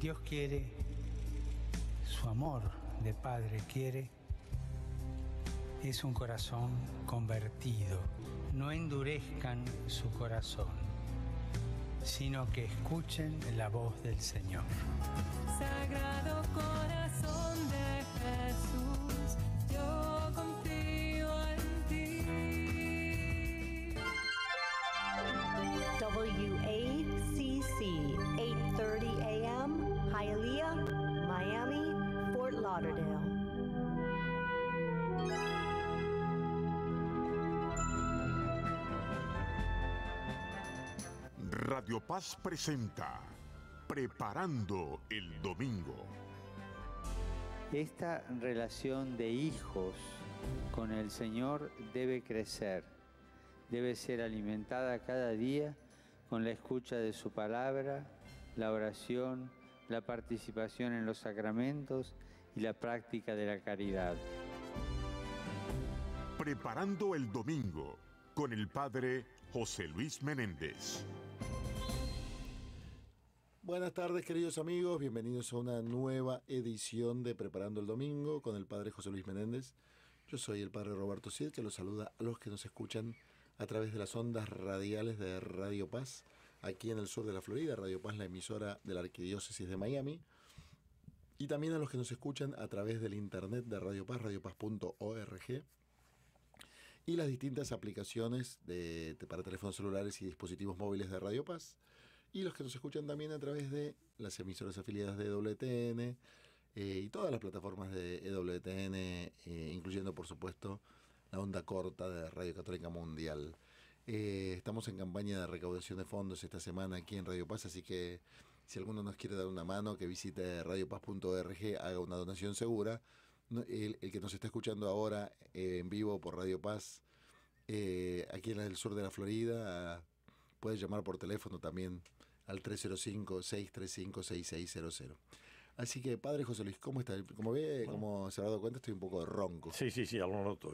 Dios quiere, su amor de Padre quiere, es un corazón convertido. No endurezcan su corazón, sino que escuchen la voz del Señor. Sagrado corazón de Jesús, yo confío en ti. WACC, 8:30 a.m., Hialeah, Miami, Fort Lauderdale. Radio Paz presenta Preparando el Domingo. Esta relación de hijos con el Señor debe crecer, debe ser alimentada cada día con la escucha de su palabra, la oración, la participación en los sacramentos y la práctica de la caridad. Preparando el Domingo con el Padre José Luis Menéndez. Buenas tardes, queridos amigos, bienvenidos a una nueva edición de Preparando el Domingo con el Padre José Luis Menéndez. Yo soy el Padre Roberto Cid, que los saluda a los que nos escuchan a través de las ondas radiales de Radio Paz, aquí en el sur de la Florida, Radio Paz, la emisora de la Arquidiócesis de Miami, y también a los que nos escuchan a través del internet de Radio Paz, radiopaz.org, y las distintas aplicaciones para teléfonos celulares y dispositivos móviles de Radio Paz, y los que nos escuchan también a través de las emisoras afiliadas de EWTN y todas las plataformas de EWTN, incluyendo, por supuesto, la onda corta de Radio Católica Mundial. Estamos en campaña de recaudación de fondos esta semana aquí en Radio Paz, así que si alguno nos quiere dar una mano, que visite radiopaz.org, haga una donación segura. El que nos está escuchando ahora en vivo por Radio Paz, aquí en el sur de la Florida, puede llamar por teléfono también al 305-635-6600. Así que, Padre José Luis, ¿cómo está? Como ve, como se ha dado cuenta, estoy un poco ronco. Sí, ya lo noto.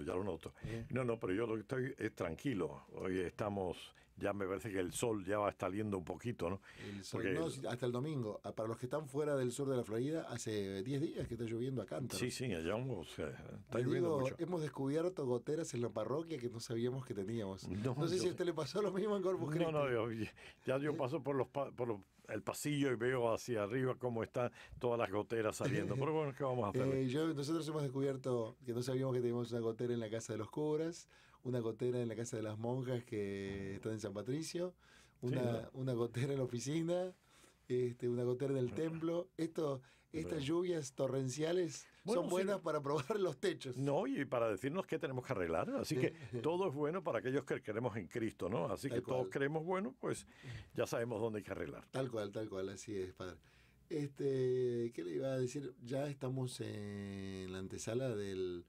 No, pero yo lo que estoy es tranquilo. Hoy estamos, ya me parece que el sol ya va a estar saliendo un poquito, ¿no? El sol, no, hasta el domingo. Para los que están fuera del sur de la Florida, hace 10 días que está lloviendo a cántaros. Sí, allá está lloviendo mucho. Hemos descubierto goteras en la parroquia que no sabíamos que teníamos. No sé si a usted le pasó lo mismo en Corpus Christi. Yo paso por el pasillo y veo hacia arriba cómo están todas las goteras saliendo. Pero bueno, ¿qué vamos a hacer? Nosotros hemos descubierto que no sabíamos que teníamos una gotera en la casa de los curas, una gotera en la casa de las monjas que están en San Patricio, una gotera en la oficina, una gotera en el templo. Estas lluvias torrenciales son buenas para probar los techos. No, y para decirnos qué tenemos que arreglar. Así que todo es bueno para aquellos que creemos en Cristo, ¿no? Así que todos creemos bueno, pues ya sabemos dónde hay que arreglar. Tal cual, así es, Padre. ¿Qué le iba a decir? Ya estamos en la antesala del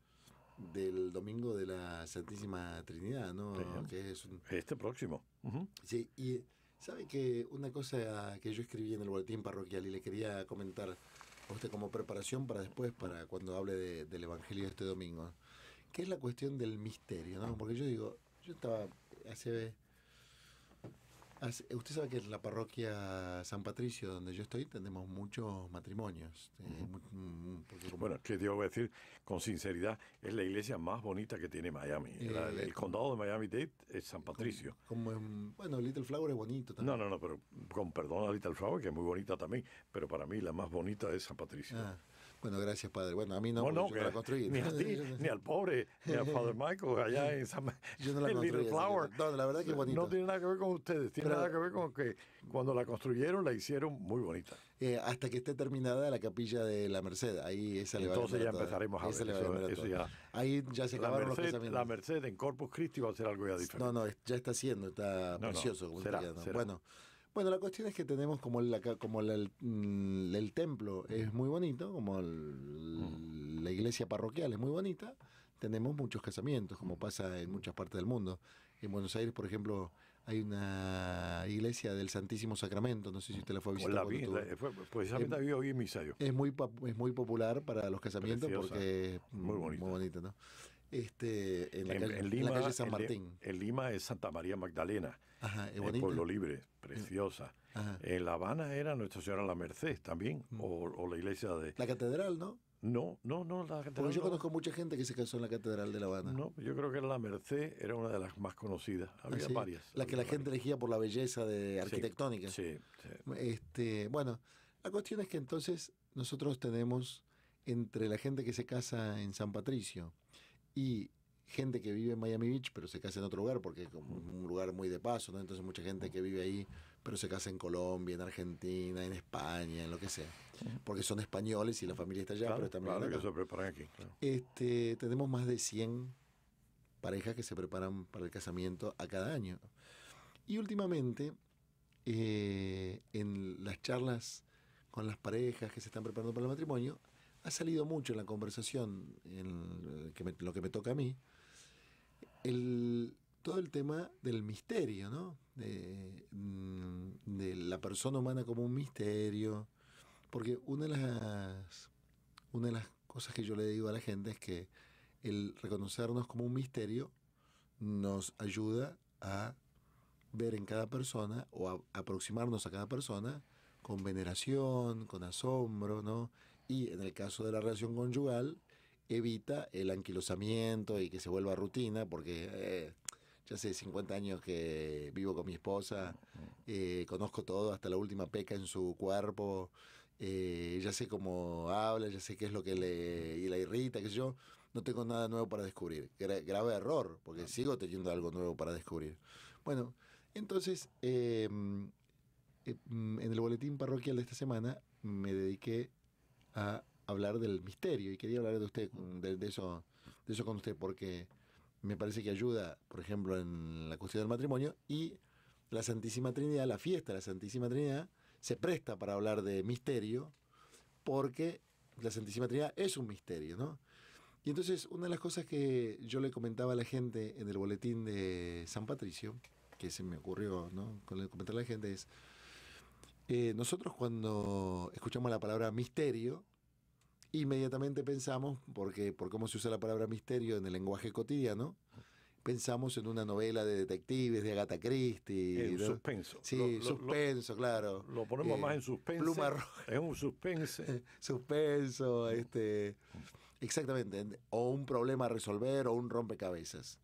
Domingo de la Santísima Trinidad, ¿no? Sí. Que es este próximo. Uh-huh. Sí, y sabe que una cosa que yo escribí en el boletín parroquial y le quería comentar a usted como preparación para después, para cuando hable del Evangelio de este domingo, que es la cuestión del misterio, ¿no? Porque yo estaba usted sabe que en la parroquia San Patricio, donde yo estoy, tenemos muchos matrimonios. Bueno, que te voy a decir con sinceridad, es la iglesia más bonita que tiene Miami. El condado de Miami-Dade es San Patricio. Little Flower es bonito también. No, pero con perdón a Little Flower, que es muy bonita también, pero para mí la más bonita es San Patricio. Bueno, gracias, Padre. Bueno, a mí no yo la construí. Ni a ti, ni al pobre, ni al Father Michael, allá en San yo no la construí. Little Flower. No, la verdad que es bonita. No tiene nada que ver con ustedes, tiene nada que ver con que cuando la construyeron, la hicieron muy bonita. Hasta que esté terminada la capilla de la Merced, ahí esa le va a Entonces ya empezaremos a ver eso ya. Ahí ya se acabaron los casamientos. La Merced en Corpus Christi va a ser algo ya diferente. No, ya está haciendo, está precioso. Como será. Bueno, la cuestión es que tenemos como el templo es muy bonito, como la iglesia parroquial es muy bonita, tenemos muchos casamientos, como pasa en muchas partes del mundo. En Buenos Aires, por ejemplo, hay una iglesia del Santísimo Sacramento, no sé si usted la fue a visitar. Precisamente había hoy en misa yo. Es muy popular para los casamientos. Preciosa, porque es muy bonita, ¿no? en la calle, En en la calle San en Martín. en Lima es Santa María Magdalena, Ajá, es en bonita. Pueblo Libre, preciosa. Ajá. En La Habana era Nuestra Señora la Merced también, o la iglesia de... La catedral, ¿no? No, la Porque catedral yo no. conozco mucha gente que se casó en la catedral de La Habana. No, yo creo que era la Merced, era una de las más conocidas. Ah, Había sí. varias. La que había la gente varias. elegía por la belleza de Sí, arquitectónica. Sí, sí. Bueno, la cuestión es que entonces nosotros tenemos entre la gente que se casa en San Patricio y gente que vive en Miami Beach, pero se casa en otro lugar, porque es como un lugar muy de paso, ¿no? Entonces mucha gente que vive ahí, pero se casa en Colombia, en Argentina, en España, en lo que sea. Porque son españoles y la familia está allá, Claro, pero también claro, acá. que se preparan aquí. Claro. Tenemos más de 100 parejas que se preparan para el casamiento a cada año. Y últimamente, en las charlas con las parejas que se están preparando para el matrimonio, ha salido mucho en la conversación, lo que me toca a mí, todo el tema del misterio, ¿no? De la persona humana como un misterio. Porque una de las cosas que yo le digo a la gente es que el reconocernos como un misterio nos ayuda a ver en cada persona o a aproximarnos a cada persona con veneración, con asombro, ¿no? Y en el caso de la relación conyugal, evita el anquilosamiento y que se vuelva rutina, porque ya hace 50 años que vivo con mi esposa, conozco todo, hasta la última peca en su cuerpo, ya sé cómo habla, ya sé qué es lo que la irrita, qué sé yo, no tengo nada nuevo para descubrir. Grave error, porque sigo teniendo algo nuevo para descubrir. Bueno, entonces, en el boletín parroquial de esta semana me dediqué a hablar del misterio y quería hablar de usted, de eso con usted, porque me parece que ayuda, por ejemplo, en la cuestión del matrimonio, y la Santísima Trinidad, la fiesta de la Santísima Trinidad, se presta para hablar de misterio, porque la Santísima Trinidad es un misterio, ¿no? Y entonces, una de las cosas que yo le comentaba a la gente en el boletín de San Patricio, que se me ocurrió, ¿no?, comentarle a la gente, es nosotros cuando escuchamos la palabra misterio, inmediatamente pensamos, por cómo se usa la palabra misterio en el lenguaje cotidiano, pensamos en una novela de detectives de Agatha Christie. En ¿no? suspenso. Sí, suspenso, claro. Lo ponemos más en suspense. Pluma roja. Es un suspense. Suspenso, exactamente. O un problema a resolver o un rompecabezas.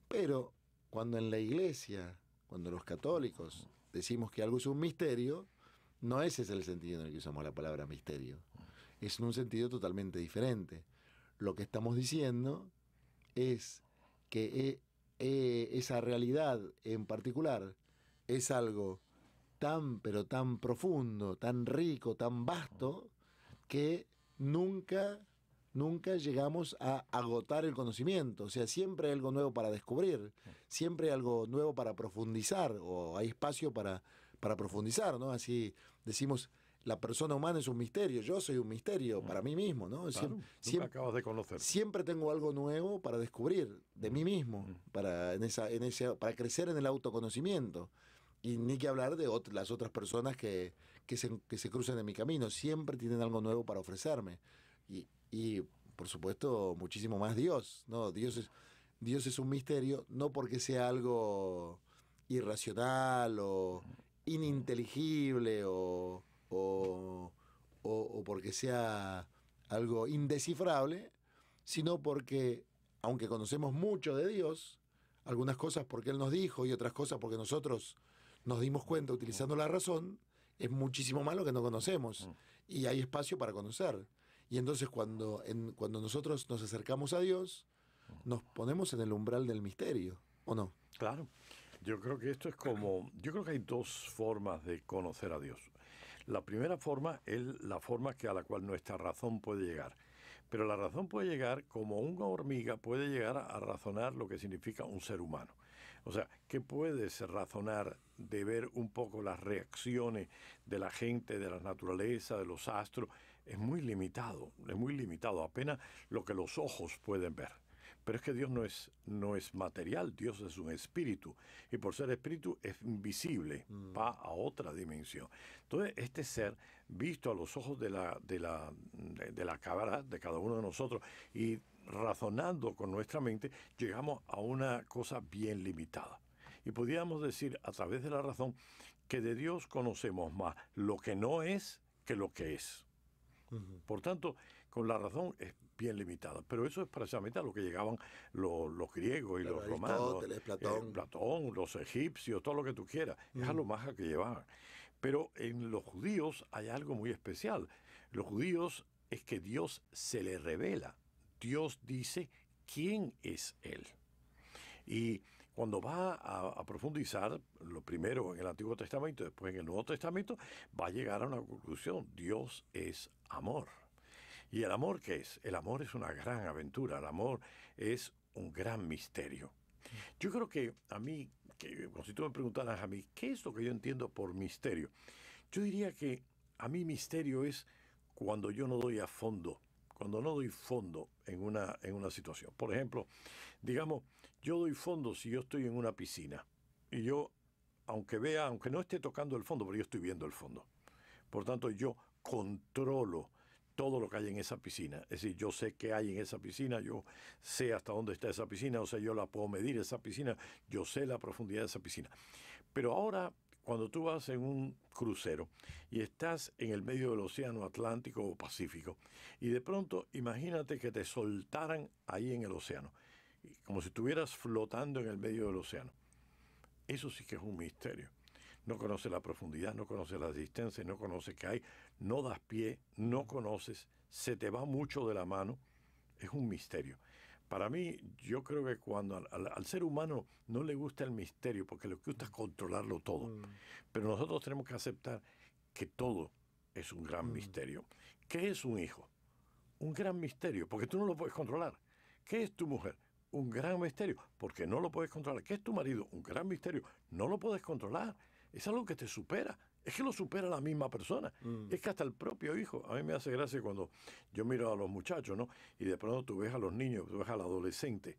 Pero cuando en la iglesia, cuando los católicos decimos que algo es un misterio, no ese es el sentido en el que usamos la palabra misterio. Es en un sentido totalmente diferente. Lo que estamos diciendo es que esa realidad en particular es algo tan, pero tan profundo, tan rico, tan vasto, que nunca llegamos a agotar el conocimiento. O sea, siempre hay algo nuevo para descubrir, siempre hay algo nuevo para profundizar, o hay espacio para profundizar, ¿no? Así decimos, la persona humana es un misterio, yo soy un misterio para mí mismo, ¿no? Claro, Siempre acabas de conocer. siempre tengo algo nuevo para descubrir de mí mismo, para crecer en el autoconocimiento. Y ni que hablar de las otras personas que se cruzan en mi camino. Siempre tienen algo nuevo para ofrecerme. Y por supuesto, muchísimo más Dios, ¿no? Dios es un misterio, no porque sea algo irracional o ininteligible o porque sea algo indescifrable, sino porque, aunque conocemos mucho de Dios, algunas cosas porque Él nos dijo y otras cosas porque nosotros nos dimos cuenta utilizando la razón, es muchísimo más lo que no conocemos. Y hay espacio para conocer. Y entonces cuando nosotros nos acercamos a Dios, nos ponemos en el umbral del misterio, ¿o no? Claro. Yo creo que esto es como... Yo creo que hay dos formas de conocer a Dios. La primera forma es la forma a la cual nuestra razón puede llegar. Pero la razón puede llegar como una hormiga puede llegar a razonar lo que significa un ser humano. O sea, ¿qué puedes razonar de ver un poco las reacciones de la gente, de la naturaleza, de los astros? Es muy limitado, apenas lo que los ojos pueden ver. Pero es que Dios no es material, Dios es un espíritu. Y por ser espíritu es invisible, va a otra dimensión. Entonces, este ser, visto a los ojos de la cabra, de cada uno de nosotros, y razonando con nuestra mente, llegamos a una cosa bien limitada. Y podríamos decir, a través de la razón, que de Dios conocemos más lo que no es que lo que es. Por tanto, con la razón es bien limitada. Pero eso es precisamente a lo que llegaban los griegos y Claro, los romanos. Aristóteles, Platón. Platón, los egipcios, todo lo que tú quieras. Es a lo más a que llevaban. Pero en los judíos hay algo muy especial. Los judíos es que Dios se le revela. Dios dice quién es Él. Y cuando va a profundizar, lo primero en el Antiguo Testamento, después en el Nuevo Testamento, va a llegar a una conclusión. Dios es amor. ¿Y el amor qué es? El amor es una gran aventura. El amor es un gran misterio. Yo creo que a mí, si tú me preguntaras a mí, ¿qué es lo que yo entiendo por misterio? Yo diría que a mí misterio es cuando yo no doy a fondo, cuando no doy fondo en una situación. Por ejemplo, digamos, yo doy fondo si yo estoy en una piscina y yo, aunque no esté tocando el fondo, pero yo estoy viendo el fondo. Por tanto, yo controlo todo lo que hay en esa piscina. Es decir, yo sé qué hay en esa piscina, yo sé hasta dónde está esa piscina, o sea, yo la puedo medir esa piscina, yo sé la profundidad de esa piscina. Pero ahora, cuando tú vas en un crucero y estás en el medio del océano Atlántico o Pacífico, y de pronto imagínate que te soltaran ahí en el océano, como si estuvieras flotando en el medio del océano. Eso sí que es un misterio. No conoces la profundidad, no conoces la distancia, no conoces qué hay, no das pie, no conoces, se te va mucho de la mano. Es un misterio. Para mí, yo creo que cuando al ser humano no le gusta el misterio, porque le gusta es controlarlo todo. Pero nosotros tenemos que aceptar que todo es un gran misterio. ¿Qué es un hijo? Un gran misterio, porque tú no lo puedes controlar. ¿Qué es tu mujer? Un gran misterio, porque no lo puedes controlar. ¿Qué es tu marido? Un gran misterio, no lo puedes controlar. Es algo que te supera. Es que lo supera la misma persona. Es que hasta el propio hijo. A mí me hace gracia cuando yo miro a los muchachos, ¿no? Y de pronto tú ves a los niños, tú ves al adolescente.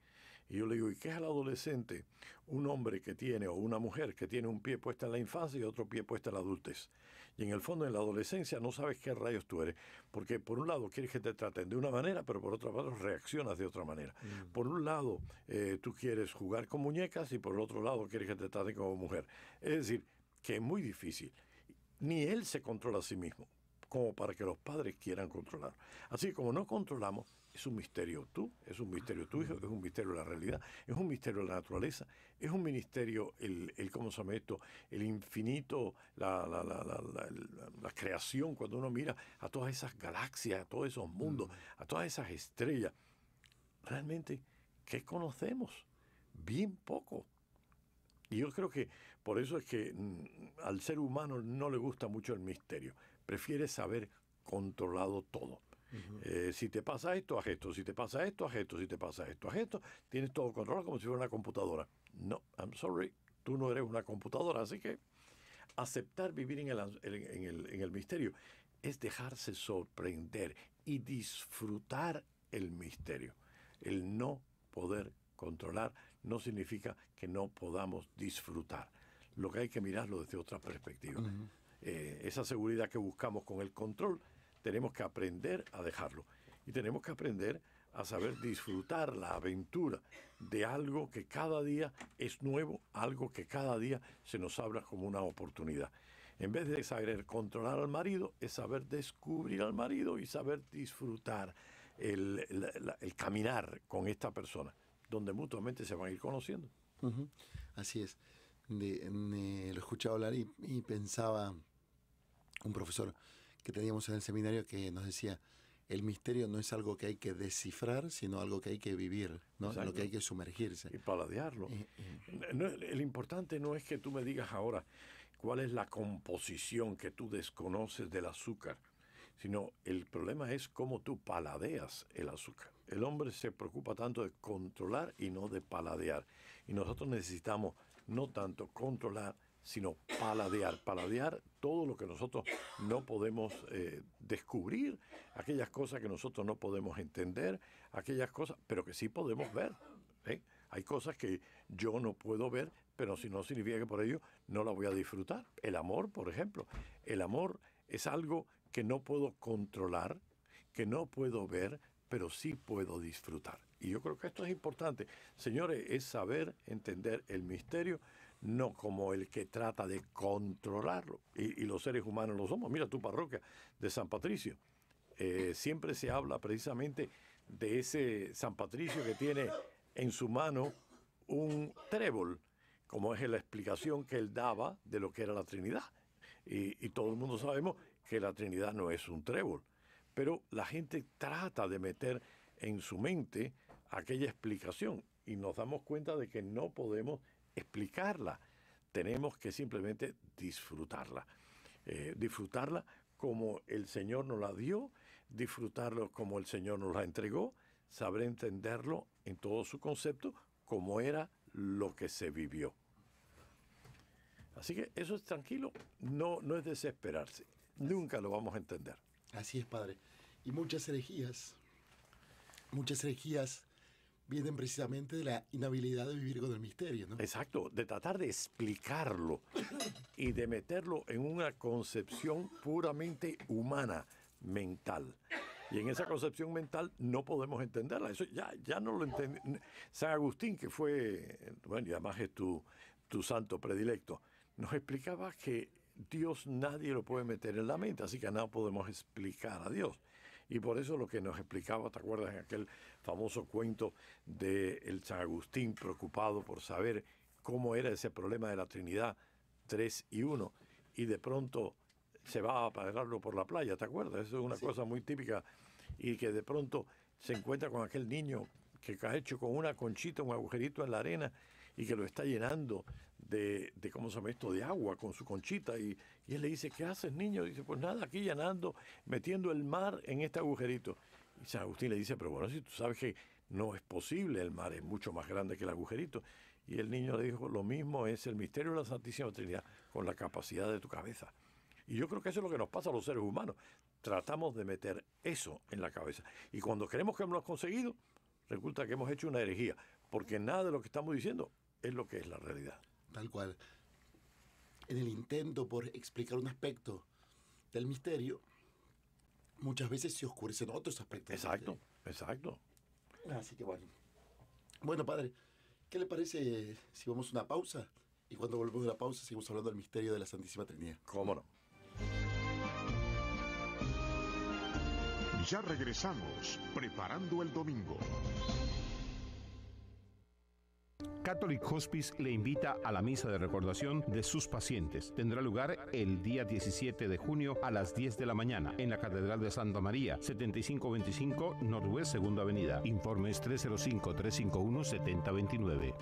Y yo le digo, ¿y qué es el adolescente? Un hombre que tiene, o una mujer que tiene un pie puesto en la infancia y otro pie puesto en la adultez. Y en el fondo, en la adolescencia, no sabes qué rayos tú eres. Porque por un lado quieres que te traten de una manera, pero por otro lado reaccionas de otra manera. Por un lado, tú quieres jugar con muñecas y por el otro lado quieres que te traten como mujer. Es decir, que es muy difícil. Ni él se controla a sí mismo, como para que los padres quieran controlar. Así que como no controlamos, es un misterio tú, es un misterio tu hijo, es un misterio la realidad, es un misterio la naturaleza, es un misterio ¿cómo se llama esto? El infinito, la creación, cuando uno mira a todas esas galaxias, a todos esos mundos, a todas esas estrellas. Realmente, ¿qué conocemos? Bien poco. Y yo creo que por eso es que al ser humano no le gusta mucho el misterio. Prefiere saber controlado todo. Si te pasa esto, haz esto. Si te pasa esto, haz esto. Si te pasa esto, haz esto. Tienes todo controlado como si fuera una computadora. No, I'm sorry. Tú no eres una computadora. Así que aceptar vivir en el misterio es dejarse sorprender y disfrutar el misterio. El no poder controlar no significa que no podamos disfrutar. Lo que hay que mirarlo desde otra perspectiva. Esa seguridad que buscamos con el control, tenemos que aprender a dejarlo. Y tenemos que aprender a saber disfrutar la aventura de algo que cada día es nuevo, algo que cada día se nos abra como una oportunidad. En vez de saber controlar al marido, es saber descubrir al marido y saber disfrutar el caminar con esta persona, donde mutuamente se van a ir conociendo. Así es. Lo escuchaba hablar y pensaba un profesor que teníamos en el seminario que nos decía, el misterio no es algo que hay que descifrar, sino algo que hay que vivir, ¿no? En lo que hay que sumergirse. Y paladearlo. El importante no es que tú me digas ahora cuál es la composición que tú desconoces del azúcar, sino el problema es cómo tú paladeas el azúcar. El hombre se preocupa tanto de controlar y no de paladear. Y nosotros necesitamos no tanto controlar, sino paladear. Paladear todo lo que nosotros no podemos descubrir, aquellas cosas que nosotros no podemos entender, aquellas cosas, pero que sí podemos ver. Hay cosas que yo no puedo ver, pero si no significa que por ello no la voy a disfrutar. El amor, por ejemplo. El amor es algo que no puedo controlar, que no puedo ver, pero sí puedo disfrutar. Y yo creo que esto es importante. Señores, es saber entender el misterio, no como el que trata de controlarlo. Y los seres humanos lo somos. Mira tu parroquia de San Patricio. Siempre se habla precisamente de ese San Patricio que tiene en su mano un trébol, como es la explicación que él daba de lo que era la Trinidad. Y todo el mundo sabemos que la Trinidad no es un trébol. Pero la gente trata de meter en su mente aquella explicación y nos damos cuenta de que no podemos explicarla. Tenemos que simplemente disfrutarla. Disfrutarla como el Señor nos la dio, disfrutarlo como el Señor nos la entregó, saber entenderlo en todo su concepto, como era lo que se vivió. Así que eso es tranquilo, no es desesperarse. Nunca lo vamos a entender. Así es, padre. Y muchas herejías vienen precisamente de la inhabilidad de vivir con el misterio, ¿no? Exacto, de tratar de explicarlo y de meterlo en una concepción puramente humana, mental. Y en esa concepción mental no podemos entenderla. Eso ya no lo entendí. San Agustín, que fue, bueno, y además es tu santo predilecto, nos explicaba que Dios nadie lo puede meter en la mente, así que no podemos explicar a Dios. Y por eso lo que nos explicaba, ¿te acuerdas? En aquel famoso cuento de el San Agustín preocupado por saber cómo era ese problema de la Trinidad, 3 y 1, y de pronto se va a pagarlo por la playa, ¿te acuerdas? Eso es una cosa muy típica, y que de pronto se encuentra con aquel niño que ha hecho con una conchita, un agujerito en la arena, y que lo está llenando de ¿cómo se llama esto?, de agua con su conchita, y él le dice, ¿qué haces, niño? Y dice, pues nada, aquí llenando, metiendo el mar en este agujerito. Y San Agustín le dice, pero bueno, si tú sabes que no es posible, el mar es mucho más grande que el agujerito. Y el niño le dijo, lo mismo es el misterio de la Santísima Trinidad con la capacidad de tu cabeza. Y yo creo que eso es lo que nos pasa a los seres humanos. Tratamos de meter eso en la cabeza. Y cuando creemos que hemos conseguido, resulta que hemos hecho una herejía, porque nada de lo que estamos diciendo es lo que es la realidad. Tal cual. En el intento por explicar un aspecto del misterio, muchas veces se oscurecen otros aspectos. Exacto, exacto. Así que bueno. Bueno, padre, ¿qué le parece si vamos a una pausa? Y cuando volvemos de la pausa seguimos hablando del misterio de la Santísima Trinidad. ¿Cómo no? Ya regresamos, preparando el domingo. Catholic Hospice le invita a la misa de recordación de sus pacientes. Tendrá lugar el día 17 de junio a las 10 de la mañana en la Catedral de Santa María, 7525 Northwest 2ª Avenida. Informes 305-351-7029.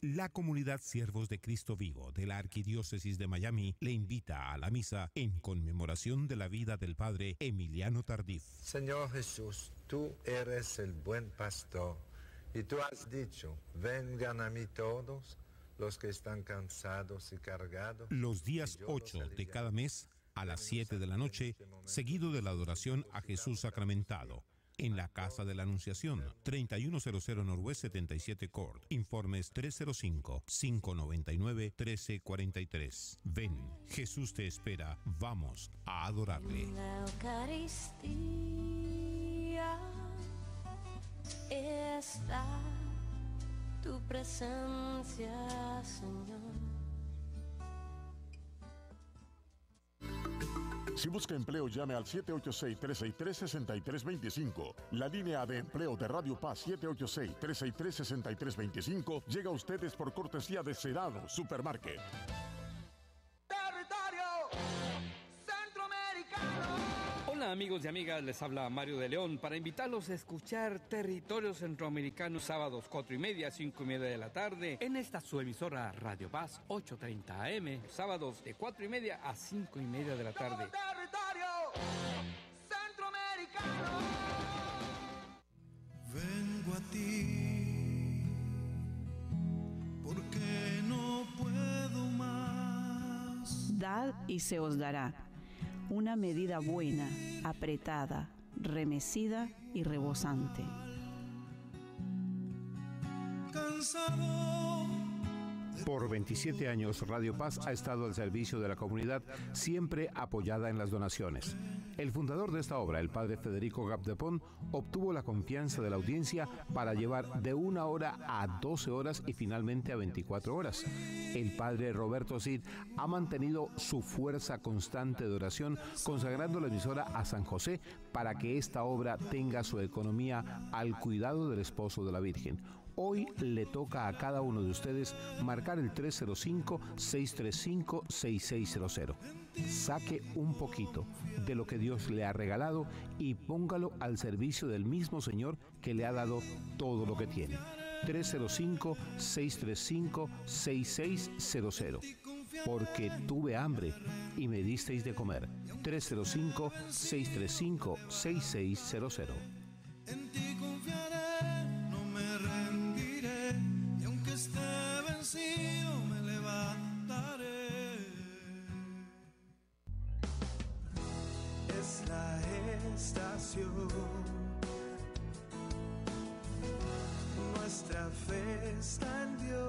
La comunidad Siervos de Cristo Vivo de la Arquidiócesis de Miami le invita a la misa en conmemoración de la vida del padre Emiliano Tardif. Señor Jesús, tú eres el buen pastor y tú has dicho, vengan a mí todos los que están cansados y cargados. Los días 8 de cada mes a las 7 de la noche, seguido de la adoración a Jesús sacramentado. En la Casa de la Anunciación, 3100 Northwest 77 Court. Informes 305-599-1343. Ven, Jesús te espera. Vamos a adorarle. En la Eucaristía está tu presencia, Señor. Si busca empleo, llame al 786-363-6325. La línea de empleo de Radio Paz 786-363-6325 llega a ustedes por cortesía de Sedano Supermarket. Territorio Centroamericano. Hola amigos y amigas, les habla Mario de León para invitarlos a escuchar Territorio Centroamericano sábados 4:30 a 5:30 de la tarde en esta su emisora Radio Paz 830 AM, sábados de 4:30 a 5:30 de la tarde. Territorio Centroamericano. Vengo a ti porque no puedo más. Dad y se os dará. Una medida buena, apretada, remecida y rebosante. Cansado Por 27 años, Radio Paz ha estado al servicio de la comunidad, siempre apoyada en las donaciones. El fundador de esta obra, el padre Federico Gapdepon, obtuvo la confianza de la audiencia para llevar de 1 hora a 12 horas y finalmente a 24 horas. El padre Roberto Cid ha mantenido su fuerza constante de oración, consagrando la emisora a San José para que esta obra tenga su economía al cuidado del esposo de la Virgen. Hoy le toca a cada uno de ustedes marcar el 305-635-6600. Saque un poquito de lo que Dios le ha regalado y póngalo al servicio del mismo Señor que le ha dado todo lo que tiene. 305-635-6600. Porque tuve hambre y me disteis de comer. 305-635-6600. En ti confiaré, no me rendiré, y aunque esté vencido me levantaré. Es la estación, nuestra fe está en Dios.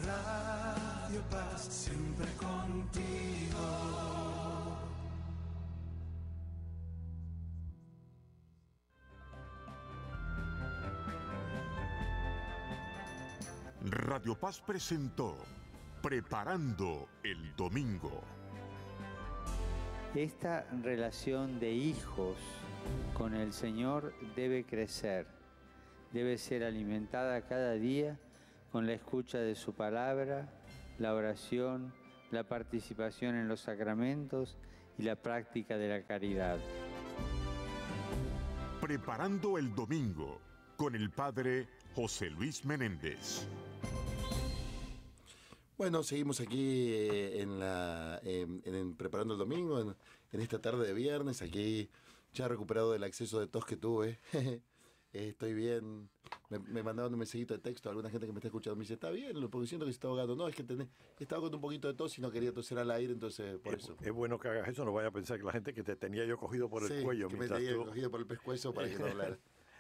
Radio Paz, siempre contigo. Radio Paz presentó Preparando el Domingo. Esta relación de hijos con el Señor debe crecer, debe ser alimentada cada día con la escucha de su palabra, la oración, la participación en los sacramentos y la práctica de la caridad. Preparando el Domingo con el padre José Luis Menéndez. Bueno, seguimos aquí preparando el domingo, en esta tarde de viernes, aquí ya recuperado del acceso de tos que tuve. Estoy bien. Me mandaron un mensajito de texto a alguna gente que me está escuchando. Me dice, está bien, porque siento que se está ahogando. No, es que estaba con un poquito de tos y no quería toser al aire, entonces por eso. Es bueno que hagas eso, no vaya a pensar que la gente que te tenía yo cogido por el cuello. Que me tenía cogido por el pescuezo para que no hablara.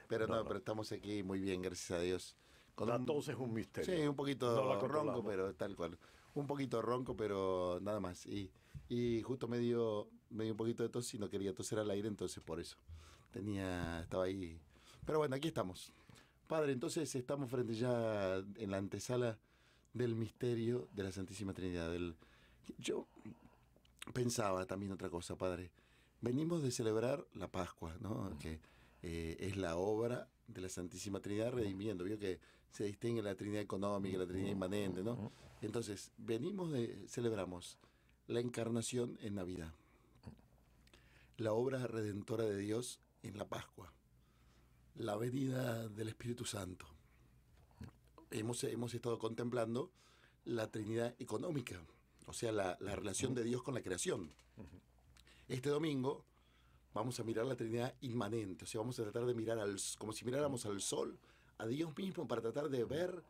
Pero no, pero estamos aquí muy bien, gracias a Dios. La tos es un misterio. Sí, un poquito ronco, pero tal cual. Un poquito ronco, pero nada más. Y justo me dio un poquito de tos y no quería toser al aire, entonces por eso. Estaba ahí. Pero bueno, aquí estamos. Padre, entonces estamos frente ya en la antesala del misterio de la Santísima Trinidad. Yo pensaba también otra cosa, Padre. Venimos de celebrar la Pascua, ¿no? Que es la obra de la Santísima Trinidad redimiendo. Vio que se distingue la Trinidad económica, la Trinidad inmanente, ¿no? Entonces, celebramos la encarnación en Navidad, la obra redentora de Dios en la Pascua, la venida del Espíritu Santo. Hemos estado contemplando la Trinidad económica, o sea, la relación de Dios con la creación. Este domingo vamos a mirar la Trinidad inmanente, o sea, vamos a tratar de mirar como si miráramos al sol, a Dios mismo, para tratar de ver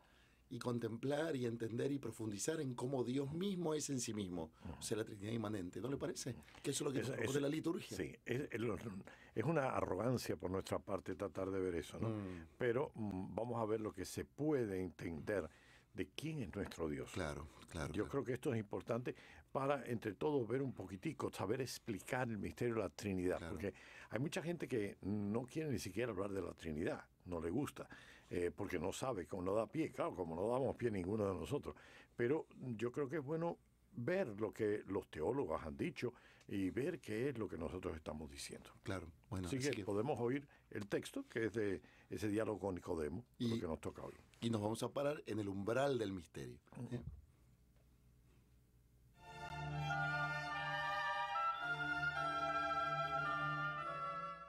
y contemplar y entender y profundizar en cómo Dios mismo es en sí mismo, o sea, la Trinidad inmanente. ¿No le parece? Que eso es lo que propone la liturgia. Sí, es una arrogancia por nuestra parte tratar de ver eso, ¿no? Pero vamos a ver lo que se puede entender de quién es nuestro Dios. Claro. Yo creo que esto es importante para, entre todos, ver un poquitico, saber explicar el misterio de la Trinidad. Claro. Porque hay mucha gente que no quiere ni siquiera hablar de la Trinidad, no le gusta, porque no sabe, como no da pie, claro, como no damos pie ninguno de nosotros. Pero yo creo que es bueno ver lo que los teólogos han dicho y ver qué es lo que nosotros estamos diciendo. Claro, bueno. Así que podemos oír el texto, que es de ese diálogo con Nicodemo, lo que nos toca hoy. Y nos vamos a parar en el umbral del misterio.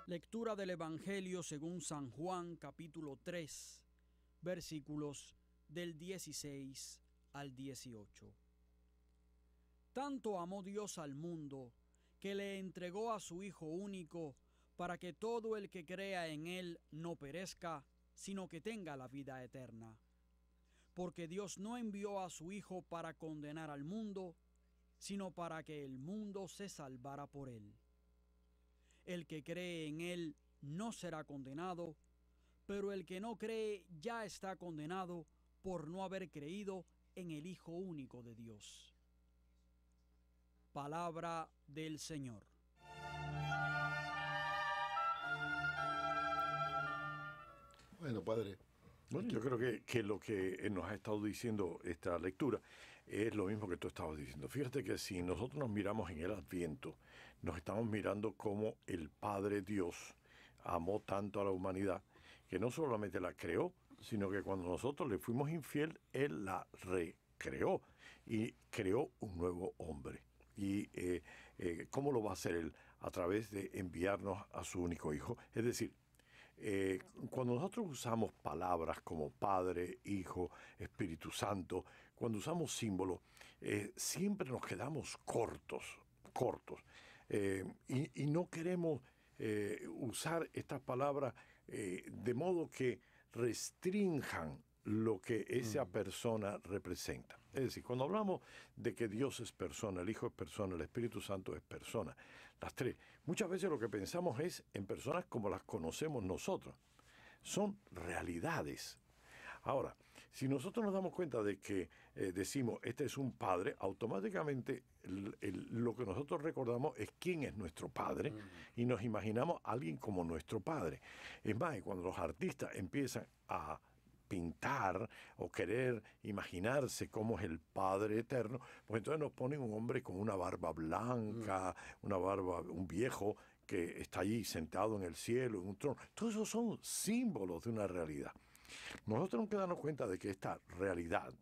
Lectura del Evangelio según San Juan, capítulo 3, versículos del 16 al 18. Tanto amó Dios al mundo, que le entregó a su Hijo único, para que todo el que crea en Él no perezca, sino que tenga la vida eterna. Porque Dios no envió a su Hijo para condenar al mundo, sino para que el mundo se salvara por Él. El que cree en Él no será condenado, pero el que no cree ya está condenado, por no haber creído en el Hijo único de Dios. Palabra del Señor. Bueno, padre. Bueno, yo creo que lo que nos ha estado diciendo esta lectura es lo mismo que tú estabas diciendo. Fíjate que si nosotros nos miramos en el Adviento, nos estamos mirando cómo el Padre Dios amó tanto a la humanidad que no solamente la creó, sino que cuando nosotros le fuimos infiel, Él la recreó y creó un nuevo hombre. ¿Y cómo lo va a hacer Él? A través de enviarnos a su único Hijo. Es decir, cuando nosotros usamos palabras como Padre, Hijo, Espíritu Santo, cuando usamos símbolos, siempre nos quedamos cortos. Y no queremos usar estas palabras de modo que restrinjan lo que esa persona representa. Es decir, cuando hablamos de que Dios es persona, el Hijo es persona, el Espíritu Santo es persona, las tres, muchas veces lo que pensamos es en personas como las conocemos nosotros. Son realidades. Ahora, si nosotros nos damos cuenta de que decimos, este es un padre, automáticamente lo que nosotros recordamos es quién es nuestro padre y nos imaginamos a alguien como nuestro padre. Es más, cuando los artistas empiezan a pintar o querer imaginarse cómo es el Padre Eterno, pues entonces nos ponen un hombre con una barba blanca, un viejo que está allí sentado en el cielo, en un trono. Todos esos son símbolos de una realidad. Nosotros tenemos que darnos cuenta de que esta realidad,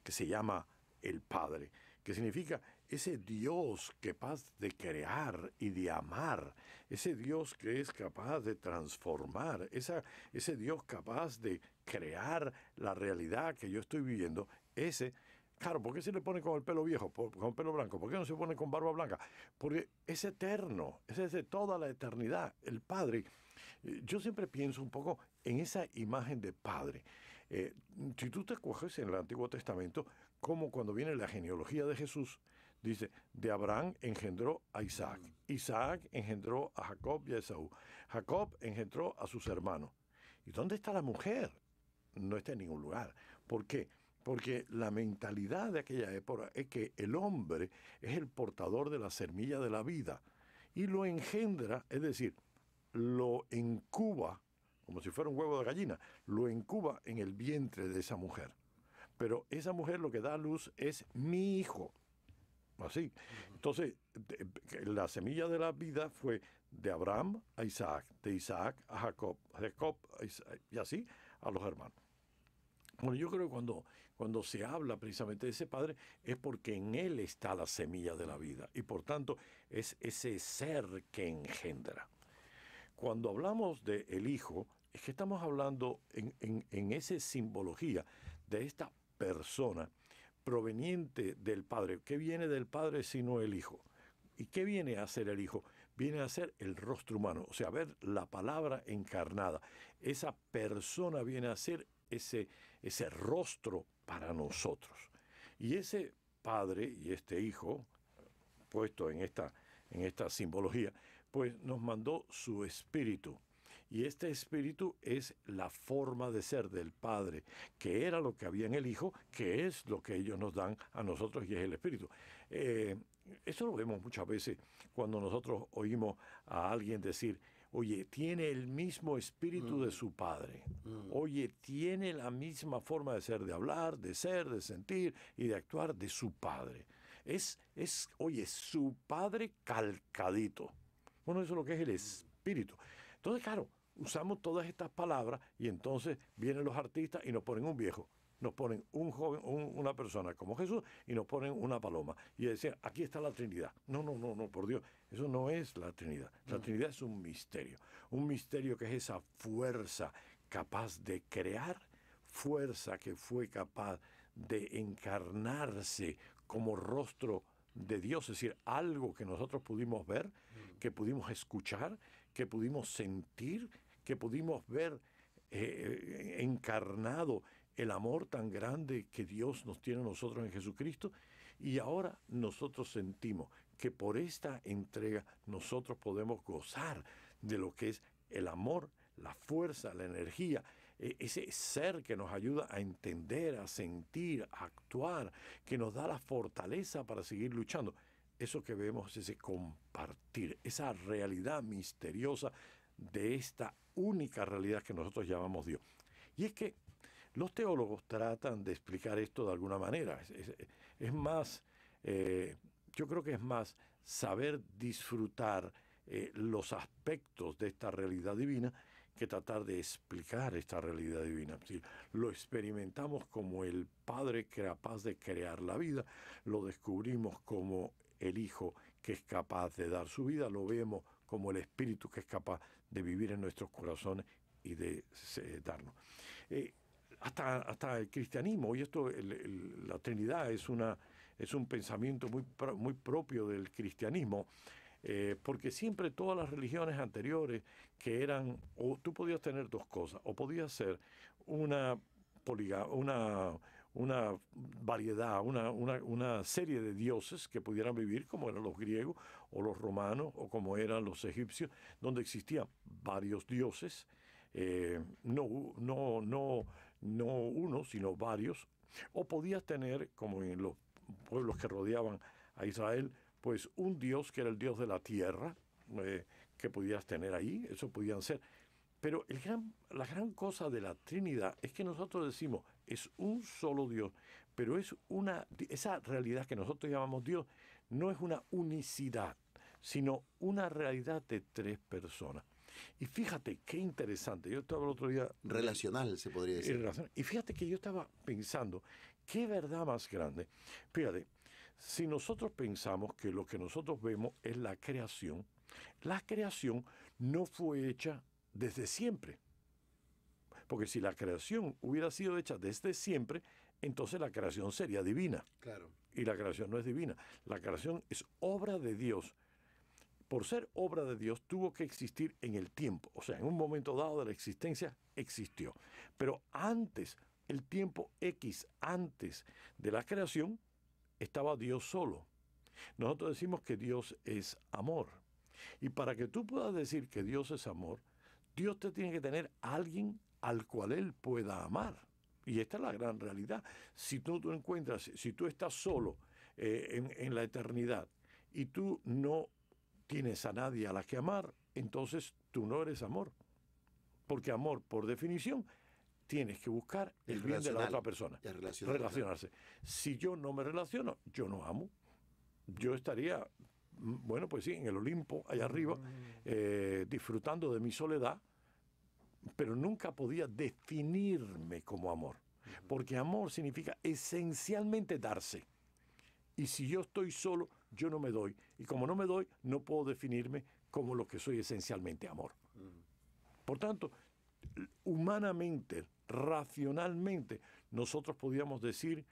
que se llama el Padre, que significa ese Dios capaz de crear y de amar, ese Dios que es capaz de transformar, ese Dios capaz de crear la realidad que yo estoy viviendo, claro, ¿por qué se le pone con el pelo viejo, con el pelo blanco? ¿Por qué no se pone con barba blanca? Porque es eterno, es de toda la eternidad, el Padre. Yo siempre pienso un poco en esa imagen de Padre. Si tú te coges en el Antiguo Testamento, como cuando viene la genealogía de Jesús, dice, de Abraham engendró a Isaac, Isaac engendró a Jacob y a Esaú, Jacob engendró a sus hermanos. ¿Y dónde está la mujer? No está en ningún lugar. ¿Por qué? Porque la mentalidad de aquella época es que el hombre es el portador de la semilla de la vida y lo engendra, es decir, lo incuba, como si fuera un huevo de gallina, lo incuba en el vientre de esa mujer. Pero esa mujer lo que da a luz es mi hijo. Así. Entonces, la semilla de la vida fue de Abraham a Isaac, de Isaac a Jacob a Isaac, y así a los hermanos. Bueno, yo creo que cuando se habla precisamente de ese Padre es porque en Él está la semilla de la vida y por tanto es ese ser que engendra. Cuando hablamos del Hijo, es que estamos hablando en esa simbología de esta persona proveniente del Padre. ¿Qué viene del Padre sino el Hijo? ¿Y qué viene a ser el Hijo? Viene a ser el rostro humano, o sea, ver la palabra encarnada. Esa persona viene a ser ese rostro para nosotros. Y ese Padre y este Hijo, puesto en esta simbología, pues nos mandó su Espíritu. Y este Espíritu es la forma de ser del Padre, que era lo que había en el Hijo, que es lo que ellos nos dan a nosotros y es el Espíritu. Eso lo vemos muchas veces cuando nosotros oímos a alguien decir, oye, tiene el mismo espíritu de su Padre. Oye, tiene la misma forma de ser, de hablar, de ser, de sentir y de actuar de su Padre. Oye, su Padre calcadito. Bueno, eso es lo que es el espíritu. Entonces, claro, usamos todas estas palabras y entonces vienen los artistas y nos ponen un viejo, nos ponen un joven, una persona como Jesús y nos ponen una paloma. Y decían, aquí está la Trinidad. No, por Dios, eso no es la Trinidad. La Trinidad es un misterio que es esa fuerza capaz de crear, fuerza que fue capaz de encarnarse como rostro de Dios, es decir, algo que nosotros pudimos ver, que pudimos escuchar, que pudimos sentir, que pudimos ver encarnado el amor tan grande que Dios nos tiene a nosotros en Jesucristo. Y ahora nosotros sentimos que por esta entrega nosotros podemos gozar de lo que es el amor, la fuerza, la energía, ese ser que nos ayuda a entender, a sentir, a actuar, que nos da la fortaleza para seguir luchando. Eso que vemos, ese compartir, esa realidad misteriosa de esta única realidad que nosotros llamamos Dios. Y es que los teólogos tratan de explicar esto de alguna manera. Es más, yo creo que es más saber disfrutar los aspectos de esta realidad divina que tratar de explicar esta realidad divina. Es decir, lo experimentamos como el Padre capaz de crear la vida, lo descubrimos como el Hijo que es capaz de dar su vida, lo vemos como el Espíritu que es capaz de vivir en nuestros corazones y de darnos. Hasta el cristianismo, y esto, la Trinidad es un pensamiento muy propio del cristianismo, porque siempre todas las religiones anteriores que eran, o tú podías tener dos cosas, o podías ser una variedad, una serie de dioses que pudieran vivir como eran los griegos o los romanos o como eran los egipcios, donde existían varios dioses, no uno, sino varios, o podías tener, como en los pueblos que rodeaban a Israel, pues un Dios que era el Dios de la tierra, que podías tener ahí, eso podían ser. Pero la gran cosa de la Trinidad es que nosotros decimos, es un solo Dios, pero esa realidad que nosotros llamamos Dios no es una unicidad, sino una realidad de tres personas. Y fíjate qué interesante, yo estaba el otro día... Relacional, se podría decir. Y fíjate que yo estaba pensando, qué verdad más grande. Fíjate, si nosotros pensamos que lo que nosotros vemos es la creación no fue hecha desde siempre. Porque si la creación hubiera sido hecha desde siempre, entonces la creación sería divina. Claro. Y la creación no es divina. La creación es obra de Dios. Por ser obra de Dios, tuvo que existir en el tiempo. O sea, en un momento dado de la existencia, existió. Pero antes, el tiempo X, antes de la creación, estaba Dios solo. Nosotros decimos que Dios es amor. Y para que tú puedas decir que Dios es amor, Dios te tiene que tener a alguien al cual Él pueda amar. Y esta es la gran realidad. Si tú estás solo en la eternidad y tú no tienes a nadie a la que amar, entonces tú no eres amor. Porque amor, por definición, tienes que buscar el bien de la otra persona. Relacionarse. Si yo no me relaciono, yo no amo. Yo estaría, bueno, pues sí, en el Olimpo, allá arriba, disfrutando de mi soledad, pero nunca podía definirme como amor. Porque amor significa esencialmente darse. Y si yo estoy solo, yo no me doy. Y como no me doy, no puedo definirme como lo que soy esencialmente, amor. Por tanto, humanamente, racionalmente, nosotros podríamos decir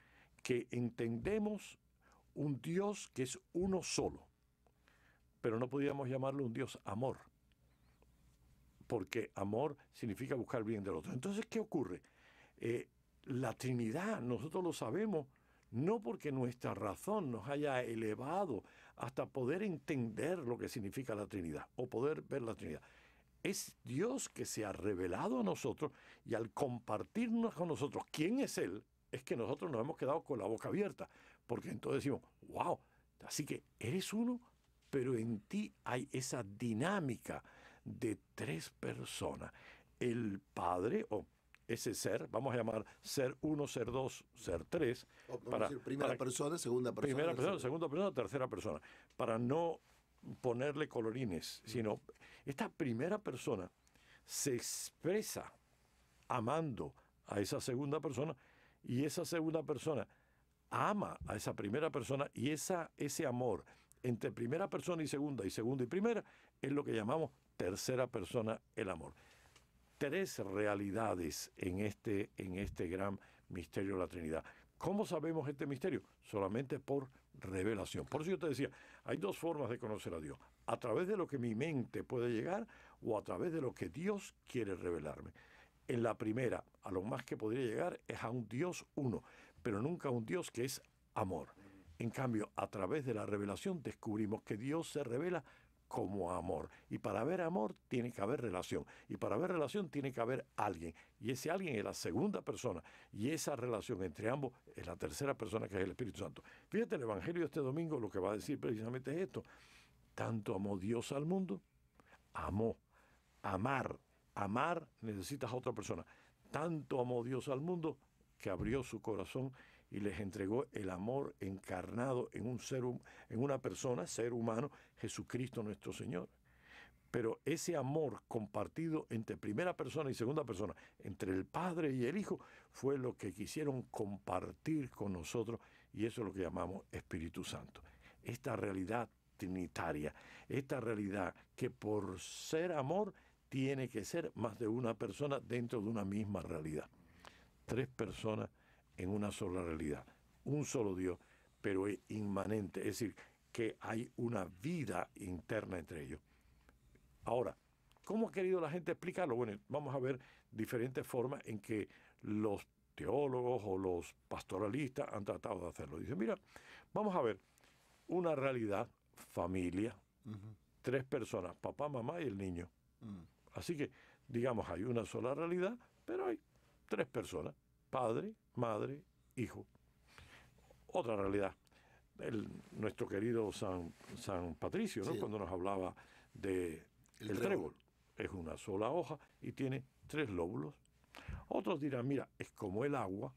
que entendemos un Dios que es uno solo, pero no podríamos llamarlo un Dios amor, porque amor significa buscar el bien del otro. Entonces, ¿qué ocurre? La Trinidad, nosotros lo sabemos, no porque nuestra razón nos haya elevado hasta poder entender lo que significa la Trinidad o poder ver la Trinidad. Es Dios que se ha revelado a nosotros, y al compartirnos con nosotros quién es Él, es que nosotros nos hemos quedado con la boca abierta, porque entonces decimos, wow, así que eres uno, pero en ti hay esa dinámica de tres personas. El Padre, o ese ser, vamos a llamar ser uno, ser dos, ser tres. Primera persona, segunda persona. Primera persona, segunda persona, tercera persona. Para no ponerle colorines, sino esta primera persona se expresa amando a esa segunda persona, y esa segunda persona ama a esa primera persona, y ese amor entre primera persona y segunda y primera es lo que llamamos tercera persona, el amor. Tres realidades en este gran misterio de la Trinidad. ¿Cómo sabemos este misterio? Solamente por revelación. Por eso yo te decía, hay dos formas de conocer a Dios: a través de lo que mi mente puede llegar, o a través de lo que Dios quiere revelarme. En la primera, a lo más que podría llegar es a un Dios uno, pero nunca a un Dios que es amor. En cambio, a través de la revelación descubrimos que Dios se revela como amor. Y para haber amor tiene que haber relación. Y para haber relación tiene que haber alguien. Y ese alguien es la segunda persona. Y esa relación entre ambos es la tercera persona, que es el Espíritu Santo. Fíjate, el Evangelio de este domingo lo que va a decir precisamente es esto. Tanto amó Dios al mundo, amó. Amar necesitas a otra persona. Tanto amó Dios al mundo que abrió su corazón y les entregó el amor encarnado en una persona, ser humano, Jesucristo nuestro Señor. Pero ese amor compartido entre primera persona y segunda persona, entre el Padre y el Hijo, fue lo que quisieron compartir con nosotros, y eso es lo que llamamos Espíritu Santo. Esta realidad trinitaria, esta realidad que por ser amor tiene que ser más de una persona dentro de una misma realidad. 3 personas en una sola realidad, un solo Dios, pero es inmanente, es decir, que hay una vida interna entre ellos. Ahora, ¿cómo ha querido la gente explicarlo? Bueno, vamos a ver diferentes formas en que los teólogos o los pastoralistas han tratado de hacerlo. Dicen, mira, vamos a ver una realidad, familia, 3 personas, papá, mamá y el niño. Así que, digamos, hay una sola realidad, pero hay 3 personas, padre, madre, hijo. Otra realidad, nuestro querido San Patricio, ¿no? Sí. Cuando nos hablaba de el trébol. Es una sola hoja y tiene 3 lóbulos. Otros dirán, mira, es como el agua,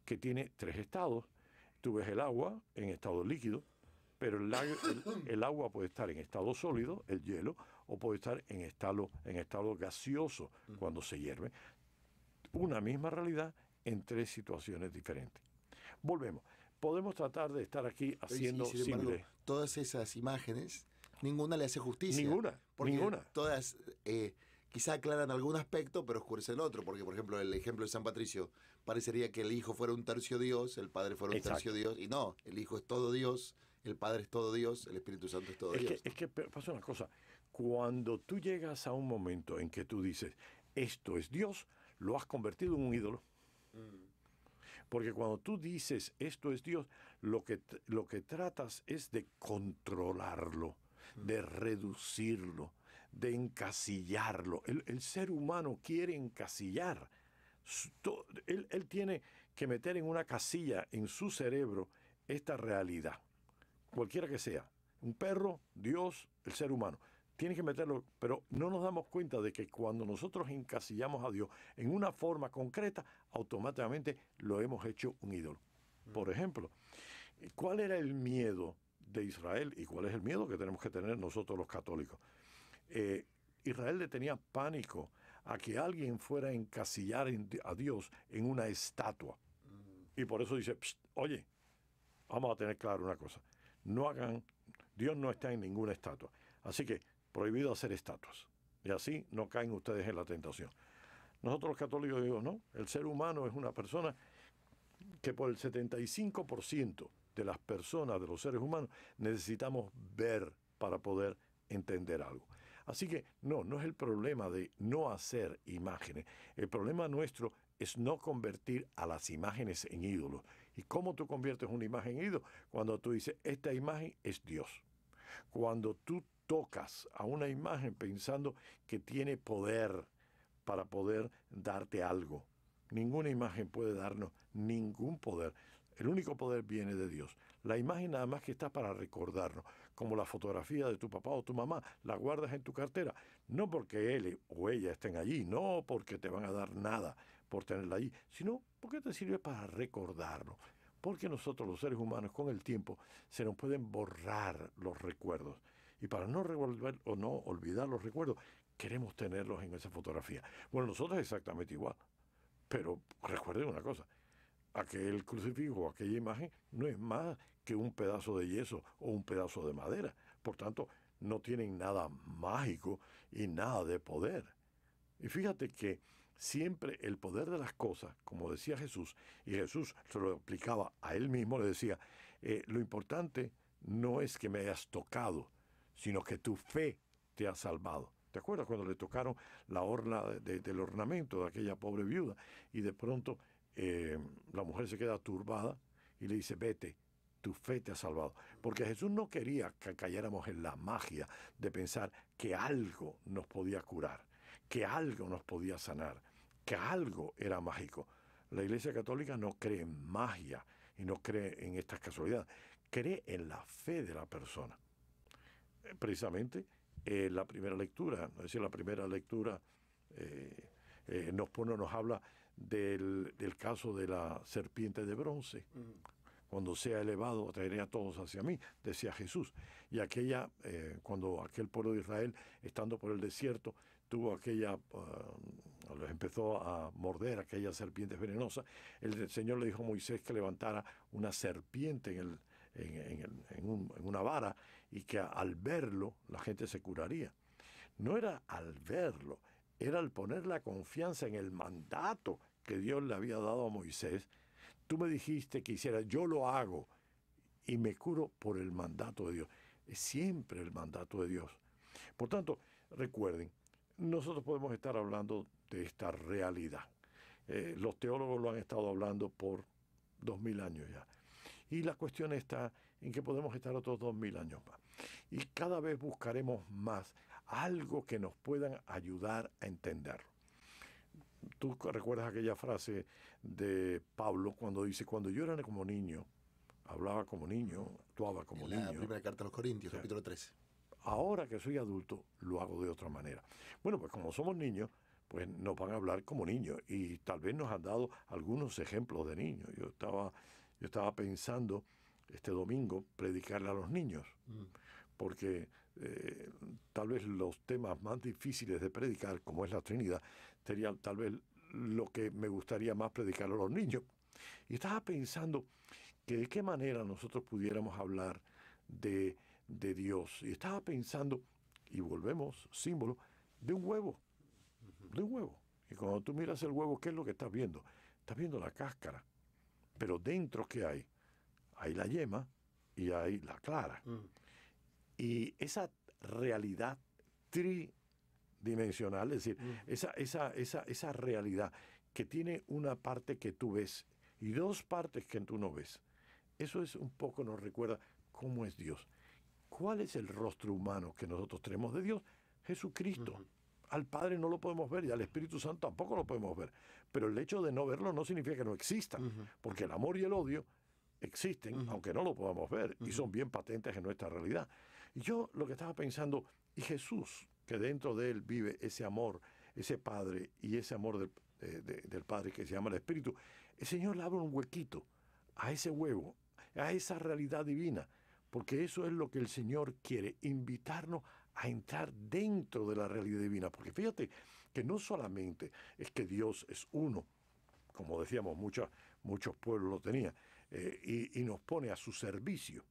que tiene 3 estados. Tú ves el agua en estado líquido, pero el agua puede estar en estado sólido, el hielo, o puede estar en estado gaseoso cuando se hierve. Una misma realidad en 3 situaciones diferentes. Volvemos. Podemos tratar de estar aquí haciendo sin embargo, todas esas imágenes, ninguna le hace justicia. Ninguna. Todas quizá aclaran algún aspecto, pero oscurecen el otro. Porque, por ejemplo, el ejemplo de San Patricio, parecería que el Hijo fuera un tercio Dios, el Padre fuera un tercio Dios. Y no, el Hijo es todo Dios, el Padre es todo Dios, el Espíritu Santo es todo Dios. Es que pasa una cosa. Cuando tú llegas a un momento en que tú dices, esto es Dios, lo has convertido en un ídolo. Porque cuando tú dices, esto es Dios, lo que tratas es de controlarlo, de reducirlo, de encasillarlo. El ser humano quiere encasillar. Él tiene que meter en una casilla en su cerebro esta realidad, cualquiera que sea. Un perro, Dios, el ser humano. Tiene que meterlo, pero no nos damos cuenta de que cuando nosotros encasillamos a Dios en una forma concreta, automáticamente lo hemos hecho un ídolo. Por ejemplo, ¿cuál era el miedo de Israel y cuál es el miedo que tenemos que tener nosotros los católicos? Israel le tenía pánico a que alguien fuera a encasillar a Dios en una estatua. Y por eso dice, oye, vamos a tener claro una cosa, Dios no está en ninguna estatua. Así que prohibido hacer estatuas. Y así no caen ustedes en la tentación. Nosotros los católicos digo, no, el ser humano es una persona que por el 75% de las personas, de los seres humanos, necesitamos ver para poder entender algo. Así que no es el problema de no hacer imágenes. El problema nuestro es no convertir a las imágenes en ídolos. ¿Y cómo tú conviertes una imagen en ídolo? Cuando tú dices, esta imagen es Dios. Cuando tú tocas a una imagen pensando que tiene poder para poder darte algo. Ninguna imagen puede darnos ningún poder. El único poder viene de Dios. La imagen nada más que está para recordarnos, como la fotografía de tu papá o tu mamá, la guardas en tu cartera, no porque él o ella estén allí, no porque te van a dar nada por tenerla allí, sino porque te sirve para recordarlo. Porque nosotros los seres humanos con el tiempo se nos pueden borrar los recuerdos. Y para no revolver o no olvidar los recuerdos, queremos tenerlos en esa fotografía. Bueno, nosotros exactamente igual. Pero recuerden una cosa, aquel crucifijo, aquella imagen, no es más que un pedazo de yeso o un pedazo de madera. Por tanto, no tienen nada mágico y nada de poder. Y fíjate que siempre el poder de las cosas, como decía Jesús, y Jesús se lo explicaba a él mismo, le decía, lo importante no es que me hayas tocado, sino que tu fe te ha salvado. ¿Te acuerdas cuando le tocaron la orla del ornamento de aquella pobre viuda? Y de pronto la mujer se queda turbada y le dice, vete, tu fe te ha salvado. Porque Jesús no quería que cayéramos en la magia de pensar que algo nos podía curar, que algo nos podía sanar, que algo era mágico. La Iglesia Católica no cree en magia y no cree en estas casualidades, cree en la fe de la persona. Precisamente la primera lectura, es decir, la primera lectura nos habla del caso de la serpiente de bronce. Cuando sea elevado, traeré a todos hacia mí, decía Jesús. Y cuando aquel pueblo de Israel, estando por el desierto, les empezó a morder aquella serpiente venenosa, el Señor le dijo a Moisés que levantara una serpiente en una vara y que al verlo la gente se curaría. No era al verlo, era al poner la confianza en el mandato que Dios le había dado a Moisés. Tú me dijiste que hiciera, yo lo hago y me curo por el mandato de Dios. Es siempre el mandato de Dios. Por tanto, recuerden, nosotros podemos estar hablando de esta realidad. Los teólogos lo han estado hablando por 2000 años ya. Y la cuestión está en que podemos estar otros 2000 años más. Y cada vez buscaremos más algo que nos puedan ayudar a entenderlo. Tú recuerdas aquella frase de Pablo cuando dice, cuando yo era como niño, hablaba como niño, actuaba como niño. La primera carta a los Corintios, capítulo 13. Ahora que soy adulto, lo hago de otra manera. Bueno, pues como somos niños, pues nos van a hablar como niños y tal vez nos han dado algunos ejemplos de niños. Yo estaba pensando este domingo predicarle a los niños, porque tal vez los temas más difíciles de predicar, como es la Trinidad, sería tal vez lo que me gustaría más predicar a los niños. Y estaba pensando que de qué manera nosotros pudiéramos hablar de Dios. Y estaba pensando, y volvemos, símbolo, de un huevo. De un huevo. Y cuando tú miras el huevo, ¿qué es lo que estás viendo? Estás viendo la cáscara. Pero dentro, ¿qué hay? Hay la yema y hay la clara. Y esa realidad tridimensional, es decir, esa realidad que tiene una parte que tú ves y dos partes que tú no ves, eso es un poco, nos recuerda cómo es Dios. ¿Cuál es el rostro humano que nosotros tenemos de Dios? Jesucristo. Al Padre no lo podemos ver y al Espíritu Santo tampoco lo podemos ver. Pero el hecho de no verlo no significa que no existan, porque el amor y el odio existen, aunque no lo podamos ver, y son bien patentes en nuestra realidad. Y yo lo que estaba pensando, y Jesús, que dentro de él vive ese amor, ese Padre, y ese amor del Padre que se llama el Espíritu, el Señor le abre un huequito a ese huevo, a esa realidad divina, porque eso es lo que el Señor quiere, invitarnos a entrar dentro de la realidad divina. Porque fíjate que no solamente es que Dios es uno, como decíamos, muchos pueblos lo tenían, y nos pone a su servicio.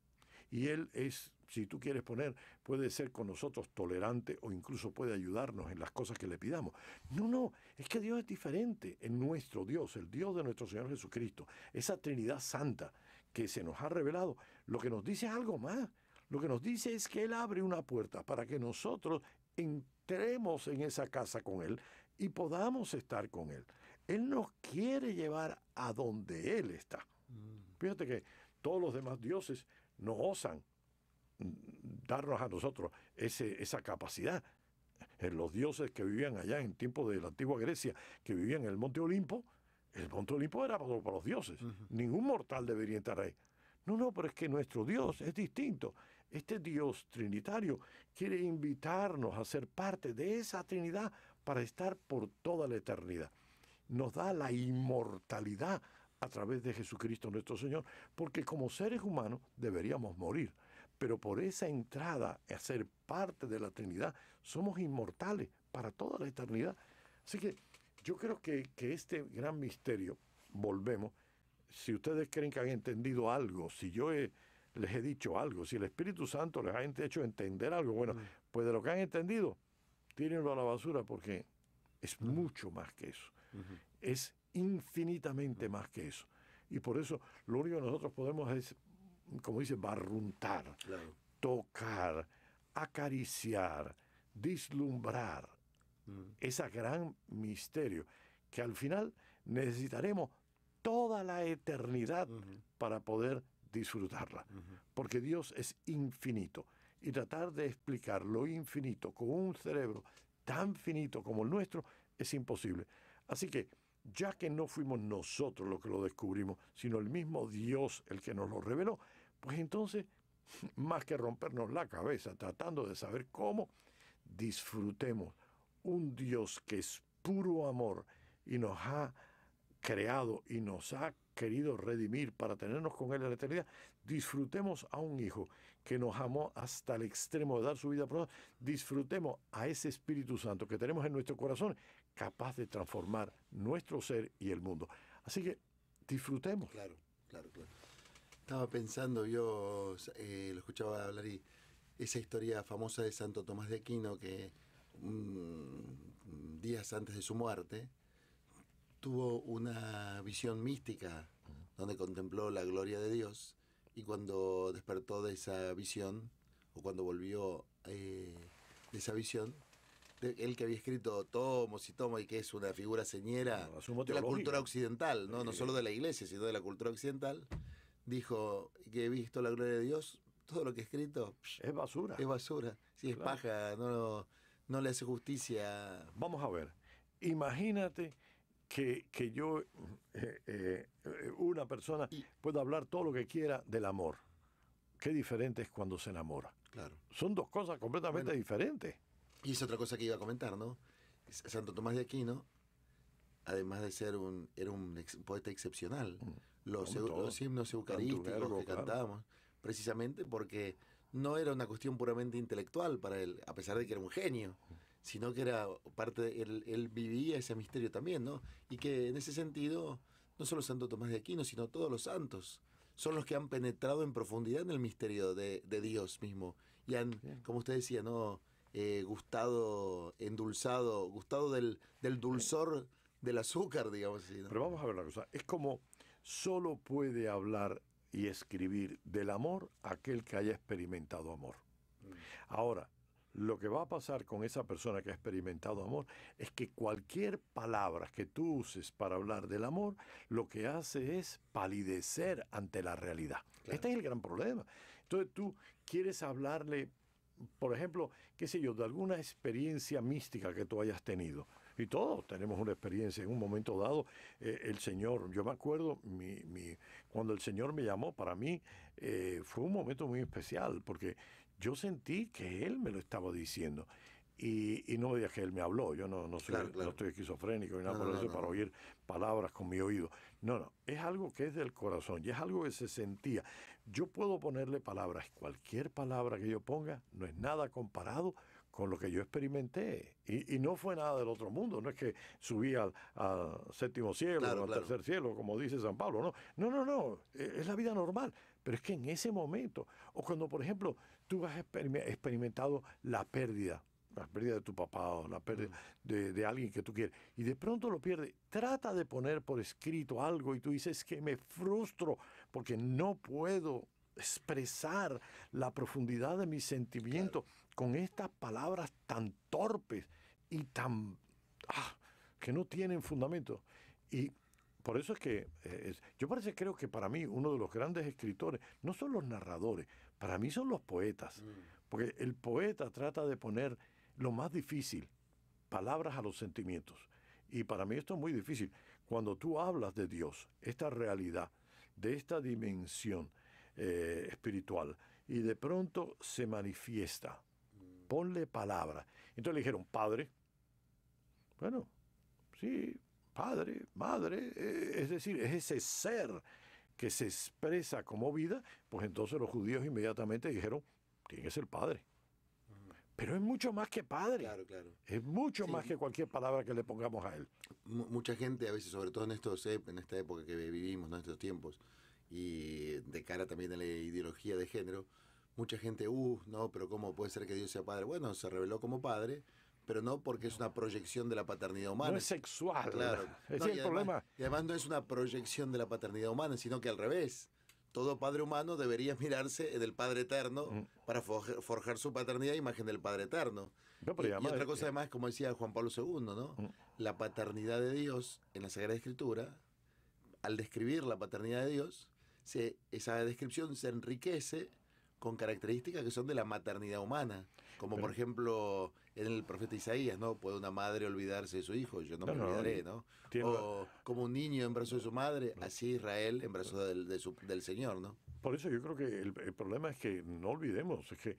Y Él es, si tú quieres puede ser con nosotros tolerante o incluso puede ayudarnos en las cosas que le pidamos. No, es que Dios es diferente en nuestro Dios, el Dios de nuestro Señor Jesucristo. Esa Trinidad Santa que se nos ha revelado, lo que nos dice es algo más. Lo que nos dice es que Él abre una puerta para que nosotros entremos en esa casa con Él y podamos estar con Él. Él nos quiere llevar a donde Él está. Fíjate que todos los demás dioses no osan darnos a nosotros esa capacidad. Los dioses que vivían allá en tiempos de la antigua Grecia, que vivían en el Monte Olimpo era para los dioses. Ningún mortal debería estar ahí. No, pero es que nuestro Dios es distinto. Este Dios trinitario quiere invitarnos a ser parte de esa Trinidad para estar por toda la eternidad. Nos da la inmortalidad a través de Jesucristo nuestro Señor, porque como seres humanos deberíamos morir, pero por esa entrada a ser parte de la Trinidad somos inmortales para toda la eternidad. Así que yo creo que este gran misterio, volvemos, si ustedes creen que han entendido algo, si yo les he dicho algo, si el Espíritu Santo les ha hecho entender algo, bueno, pues de lo que han entendido, tírenlo a la basura porque es mucho más que eso. Es infinitamente más que eso. Y por eso lo único que nosotros podemos es, como dice, barruntar, tocar, acariciar, vislumbrar ese gran misterio que al final necesitaremos toda la eternidad para poder disfrutarla, porque Dios es infinito. Y tratar de explicar lo infinito con un cerebro tan finito como el nuestro es imposible. Así que, ya que no fuimos nosotros los que lo descubrimos, sino el mismo Dios el que nos lo reveló, pues entonces, más que rompernos la cabeza tratando de saber cómo, disfrutemos un Dios que es puro amor y nos ha creado y nos ha querido redimir para tenernos con Él en la eternidad. Disfrutemos a un Hijo que nos amó hasta el extremo de dar su vida por nosotros. Disfrutemos a ese Espíritu Santo que tenemos en nuestro corazón, capaz de transformar nuestro ser y el mundo. Así que disfrutemos. Claro. Estaba pensando, yo lo escuchaba hablar, y esa historia famosa de Santo Tomás de Aquino, que días antes de su muerte tuvo una visión mística donde contempló la gloria de Dios, y cuando despertó de esa visión, o cuando volvió de esa visión, él que había escrito tomos y tomos, y que es una figura señera de la cultura occidental, no solo de la iglesia, sino de la cultura occidental, dijo que he visto la gloria de Dios, todo lo que he escrito es basura. Es basura, sí, es paja, no le hace justicia. Vamos a ver, imagínate que yo, una persona, pueda hablar todo lo que quiera del amor. Qué diferente es cuando se enamora. Claro. Son dos cosas completamente diferentes. Y es otra cosa que iba a comentar, ¿no? Santo Tomás de Aquino, además de ser era un poeta excepcional. Los himnos eucarísticos que cantábamos, precisamente porque no era una cuestión puramente intelectual para él, a pesar de que era un genio, sino que era parte de él vivía ese misterio también, ¿no? Y que en ese sentido, no solo Santo Tomás de Aquino, sino todos los santos son los que han penetrado en profundidad en el misterio de Dios mismo, y han, como usted decía, ¿no? Gustado del dulzor del azúcar, digamos así, ¿no? Pero vamos a ver la cosa, es como solo puede hablar y escribir del amor aquel que haya experimentado amor. Ahora, lo que va a pasar con esa persona que ha experimentado amor es que cualquier palabra que tú uses para hablar del amor, lo que hace es palidecer ante la realidad. Claro. Este es el gran problema. Entonces tú quieres hablarle, por ejemplo, qué sé yo, de alguna experiencia mística que tú hayas tenido. Y todos tenemos una experiencia en un momento dado. El Señor, yo me acuerdo, cuando el Señor me llamó, para mí fue un momento muy especial, porque yo sentí que Él me lo estaba diciendo. Y no me digas que Él me habló. Yo no estoy esquizofrénico ni nada por eso para oír palabras con mi oído. No, es algo que es del corazón y es algo que se sentía. Yo puedo ponerle palabras, cualquier palabra que yo ponga no es nada comparado con lo que yo experimenté. Y no fue nada del otro mundo, no es que subí al séptimo cielo o al tercer cielo, como dice San Pablo, no, es la vida normal. Pero es que en ese momento, o cuando, por ejemplo, tú has experimentado la pérdida de tu papá o la pérdida de alguien que tú quieres, y de pronto lo pierdes, trata de poner por escrito algo y tú dices que me frustro porque no puedo expresar la profundidad de mis sentimientos con estas palabras tan torpes y tan que no tienen fundamento. Y por eso es que yo creo que para mí uno de los grandes escritores no son los narradores, para mí son los poetas, porque el poeta trata de poner lo más difícil, palabras a los sentimientos. Y para mí esto es muy difícil. Cuando tú hablas de Dios, esta realidad, de esta dimensión espiritual, y de pronto se manifiesta, ponle palabra. Entonces le dijeron, padre, bueno, sí, padre, madre, es decir, es ese ser que se expresa como vida, pues entonces los judíos inmediatamente dijeron, tiene que ser padre. Pero es mucho más que padre. Claro. Es mucho más que cualquier palabra que le pongamos a él. Mucha gente, a veces, sobre todo en esta época que vivimos, ¿no? En estos tiempos, y de cara también a la ideología de género, mucha gente, no, pero ¿cómo puede ser que Dios sea padre? Bueno, se reveló como padre, pero no porque es una proyección de la paternidad humana. No es sexual. Claro. Ese es el problema. Y además no es una proyección de la paternidad humana, sino que al revés. Todo padre humano debería mirarse en el Padre Eterno para forjar su paternidad a imagen del Padre Eterno. Y otra cosa además, como decía Juan Pablo II, ¿no? La paternidad de Dios en la Sagrada Escritura, al describir la paternidad de Dios, esa descripción se enriquece con características que son de la maternidad humana, como por ejemplo en el profeta Isaías, ¿no? ¿Puede una madre olvidarse de su hijo? Yo no me olvidaré, ¿no? O como un niño en brazos de su madre, así Israel en brazos del Señor, ¿no? Por eso yo creo que el problema es que no olvidemos, es que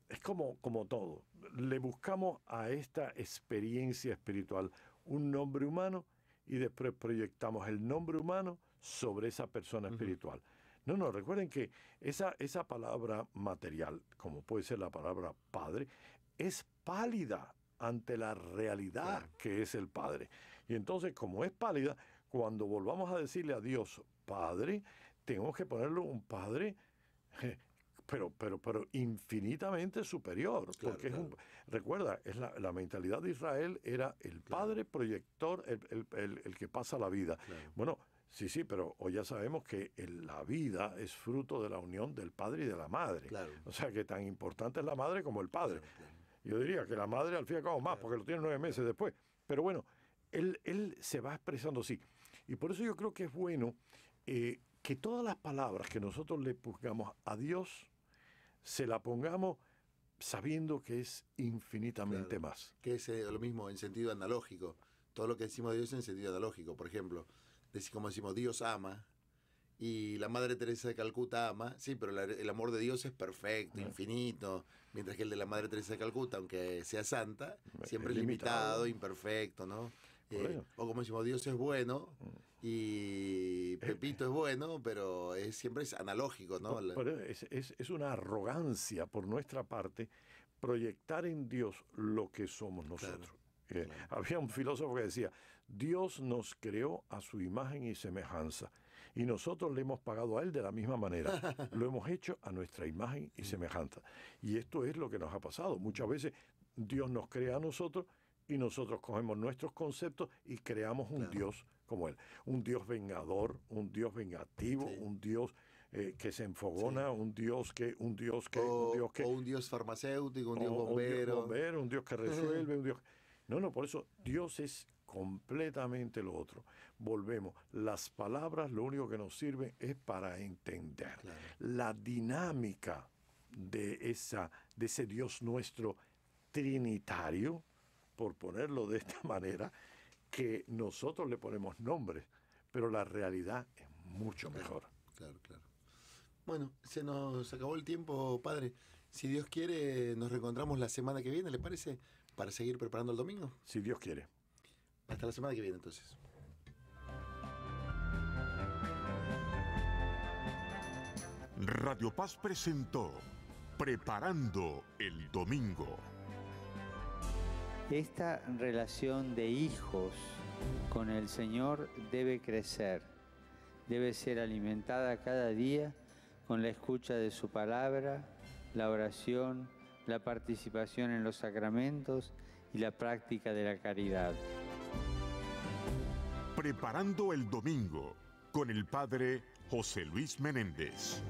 es como todo. Le buscamos a esta experiencia espiritual un nombre humano y después proyectamos el nombre humano sobre esa persona espiritual. No, recuerden que esa palabra material, como puede ser la palabra padre, es pálida ante la realidad que es el Padre. Y entonces, como es pálida, cuando volvamos a decirle a Dios Padre, tenemos que ponerlo un Padre, pero infinitamente superior. Porque recuerda, es la mentalidad de Israel era el Padre proyector, el que pasa la vida. Bueno, sí, pero hoy ya sabemos que la vida es fruto de la unión del padre y de la madre. O sea, que tan importante es la madre como el padre. Yo diría que la madre al fin y al cabo más, porque lo tiene 9 meses después. Pero bueno, él se va expresando así. Y por eso yo creo que es bueno que todas las palabras que nosotros le pongamos a Dios, se la pongamos sabiendo que es infinitamente más. Que es lo mismo en sentido analógico. Todo lo que decimos de Dios en sentido analógico. Por ejemplo, como decimos, Dios ama, y la Madre Teresa de Calcuta ama, sí, pero el amor de Dios es perfecto, infinito, mientras que el de la Madre Teresa de Calcuta, aunque sea santa, siempre es limitado, imperfecto, ¿no? O como decimos, Dios es bueno, y Pepito es bueno, pero siempre es analógico, ¿no? Es una arrogancia por nuestra parte proyectar en Dios lo que somos nosotros. Había un filósofo que decía, Dios nos creó a su imagen y semejanza, y nosotros le hemos pagado a Él de la misma manera. Lo hemos hecho a nuestra imagen y semejanza. Y esto es lo que nos ha pasado. Muchas veces Dios nos crea a nosotros y nosotros cogemos nuestros conceptos y creamos un Dios como Él. Un Dios vengador, un Dios vengativo, un Dios que se enfogona, un Dios que... O un Dios farmacéutico, un Dios bombero. Un Dios que resuelve, un Dios... No, por eso Dios es completamente lo otro. Volvemos. Las palabras lo único que nos sirven es para entender la dinámica de ese Dios nuestro trinitario, por ponerlo de esta manera, que nosotros le ponemos nombres, pero la realidad es mucho mejor. Claro. Bueno, se nos acabó el tiempo, padre. Si Dios quiere, nos reencontramos la semana que viene, ¿le parece? Para seguir preparando el domingo. Si Dios quiere. Hasta la semana que viene, entonces. Radio Paz presentó Preparando el Domingo. Esta relación de hijos con el Señor debe crecer, debe ser alimentada cada día con la escucha de su palabra, la oración, la participación en los sacramentos y la práctica de la caridad. Preparando el Domingo con el Padre José Luis Menéndez.